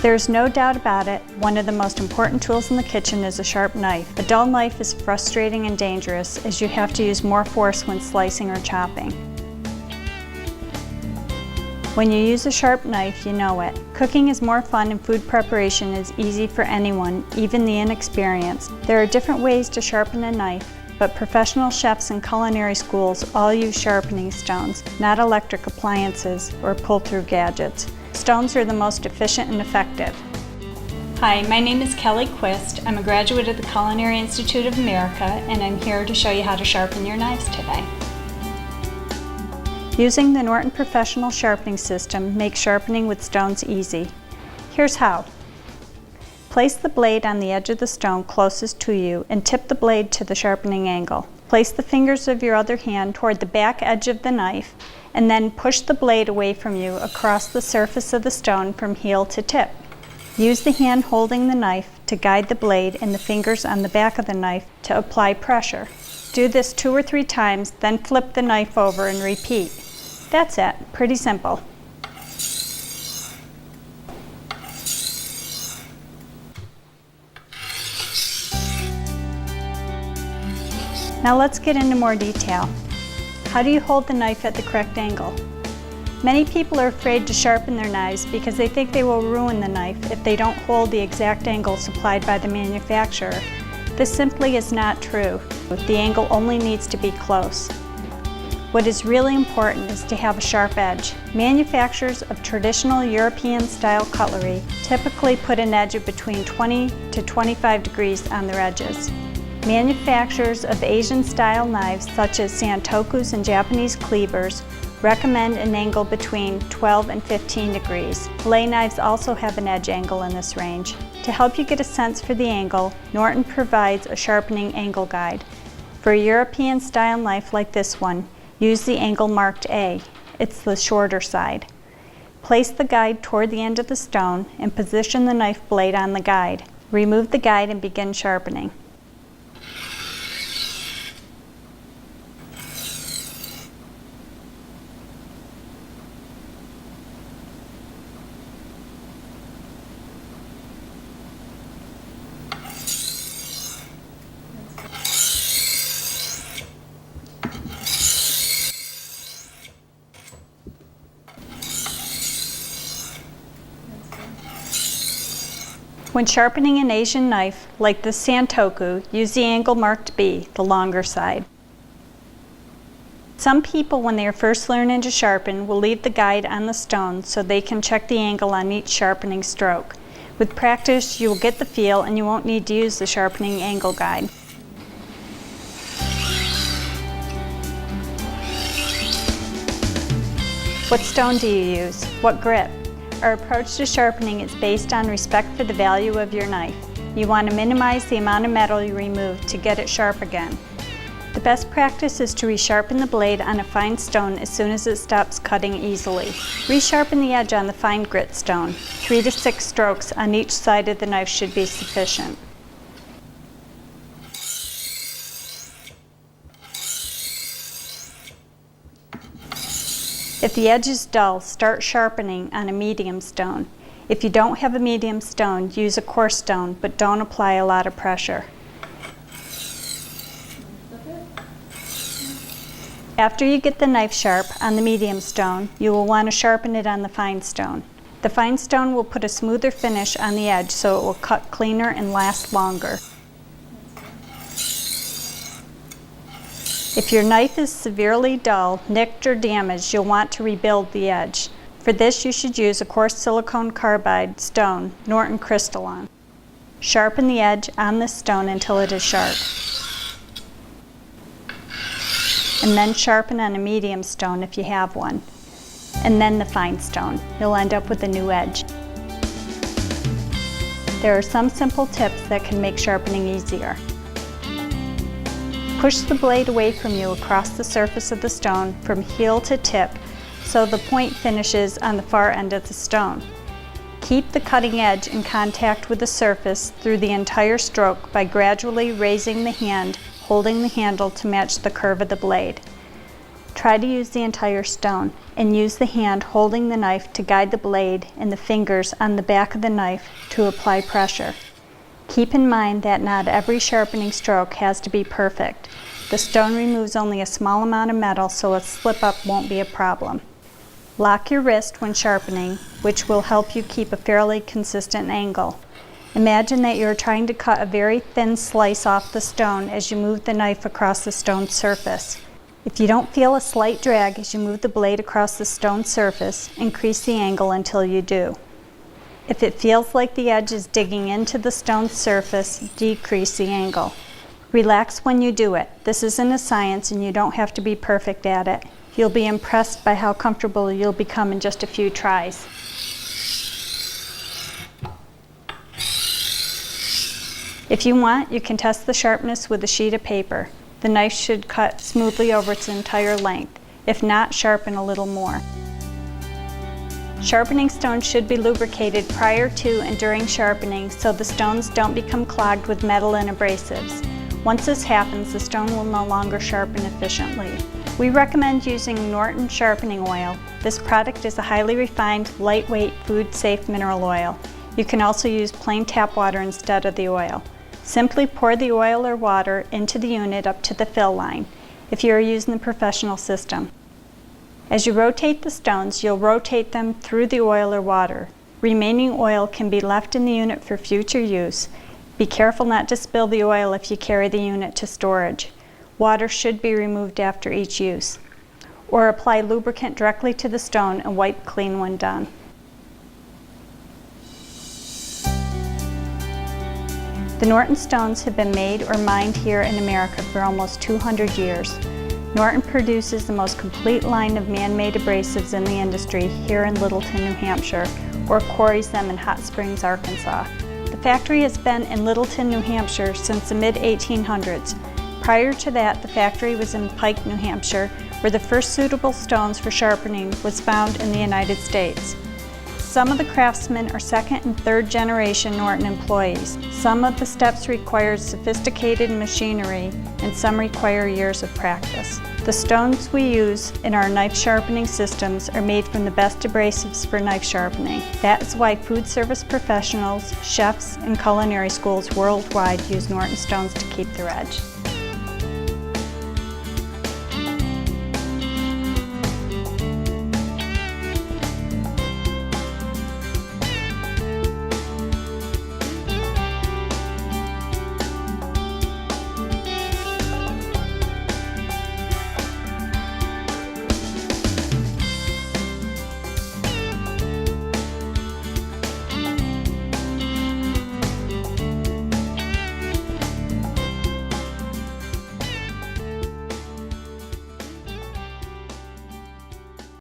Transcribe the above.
There's no doubt about it, one of the most important tools in the kitchen is a sharp knife. A dull knife is frustrating and dangerous as you have to use more force when slicing or chopping. When you use a sharp knife, you know it. Cooking is more fun and food preparation is easy for anyone, even the inexperienced. There are different ways to sharpen a knife, but professional chefs and culinary schools all use sharpening stones, not electric appliances or pull-through gadgets. Stones are the most efficient and effective. Hi, my name is Kelly Quist. I'm a graduate of the Culinary Institute of America, and I'm here to show you how to sharpen your knives today. Using the Norton Professional Sharpening System makes sharpening with stones easy. Here's how. Place the blade on the edge of the stone closest to you and tip the blade to the sharpening angle. Place the fingers of your other hand toward the back edge of the knife and then push the blade away from you across the surface of the stone from heel to tip. Use the hand holding the knife to guide the blade and the fingers on the back of the knife to apply pressure. Do this 2 or 3 times, then flip the knife over and repeat. That's it. Pretty simple. Now let's get into more detail. How do you hold the knife at the correct angle? Many people are afraid to sharpen their knives because they think they will ruin the knife if they don't hold the exact angle supplied by the manufacturer. This simply is not true. The angle only needs to be close. What is really important is to have a sharp edge. Manufacturers of traditional European-style cutlery typically put an edge of between 20 to 25 degrees on their edges. Manufacturers of Asian-style knives such as santokus and Japanese cleavers recommend an angle between 12 and 15 degrees. Fillet knives also have an edge angle in this range. To help you get a sense for the angle, Norton provides a sharpening angle guide. For a European-style knife like this one, use the angle marked A. It's the shorter side. Place the guide toward the end of the stone and position the knife blade on the guide. Remove the guide and begin sharpening. When sharpening an Asian knife, like the santoku, use the angle marked B, the longer side. Some people, when they are first learning to sharpen, will leave the guide on the stone so they can check the angle on each sharpening stroke. With practice, you will get the feel and you won't need to use the sharpening angle guide. What stone do you use? What grit? Our approach to sharpening is based on respect for the value of your knife. You want to minimize the amount of metal you remove to get it sharp again. The best practice is to resharpen the blade on a fine stone as soon as it stops cutting easily. Resharpen the edge on the fine grit stone. 3 to 6 strokes on each side of the knife should be sufficient. If the edge is dull, start sharpening on a medium stone. If you don't have a medium stone, use a coarse stone, but don't apply a lot of pressure. After you get the knife sharp on the medium stone, you will want to sharpen it on the fine stone. The fine stone will put a smoother finish on the edge so it will cut cleaner and last longer. If your knife is severely dull, nicked, or damaged, you'll want to rebuild the edge. For this, you should use a coarse silicone carbide stone, Norton Crystalline. Sharpen the edge on this stone until it is sharp. And then sharpen on a medium stone if you have one. And then the fine stone. You'll end up with a new edge. There are some simple tips that can make sharpening easier. Push the blade away from you across the surface of the stone from heel to tip so the point finishes on the far end of the stone. Keep the cutting edge in contact with the surface through the entire stroke by gradually raising the hand, holding the handle to match the curve of the blade. Try to use the entire stone and use the hand holding the knife to guide the blade and the fingers on the back of the knife to apply pressure. Keep in mind that not every sharpening stroke has to be perfect. The stone removes only a small amount of metal, so a slip-up won't be a problem. Lock your wrist when sharpening, which will help you keep a fairly consistent angle. Imagine that you are trying to cut a very thin slice off the stone as you move the knife across the stone's surface. If you don't feel a slight drag as you move the blade across the stone surface, increase the angle until you do. If it feels like the edge is digging into the stone's surface, decrease the angle. Relax when you do it. This isn't a science and you don't have to be perfect at it. You'll be impressed by how comfortable you'll become in just a few tries. If you want, you can test the sharpness with a sheet of paper. The knife should cut smoothly over its entire length. If not, sharpen a little more. Sharpening stones should be lubricated prior to and during sharpening so the stones don't become clogged with metal and abrasives. Once this happens, the stone will no longer sharpen efficiently. We recommend using Norton Sharpening oil. This product is a highly refined, lightweight, food-safe mineral oil. You can also use plain tap water instead of the oil. Simply pour the oil or water into the unit up to the fill line, if you are using the professional system. As you rotate the stones, you'll rotate them through the oil or water. Remaining oil can be left in the unit for future use. Be careful not to spill the oil if you carry the unit to storage. Water should be removed after each use. Or apply lubricant directly to the stone and wipe clean when done. The Norton stones have been made or mined here in America for almost 200 years. Norton produces the most complete line of man-made abrasives in the industry here in Littleton, New Hampshire, or quarries them in Hot Springs, Arkansas. The factory has been in Littleton, New Hampshire since the mid-1800s. Prior to that, the factory was in Pike, New Hampshire, where the first suitable stones for sharpening was found in the United States. Some of the craftsmen are second and third generation Norton employees. Some of the steps require sophisticated machinery and some require years of practice. The stones we use in our knife sharpening systems are made from the best abrasives for knife sharpening. That is why food service professionals, chefs, and culinary schools worldwide use Norton stones to keep their edge.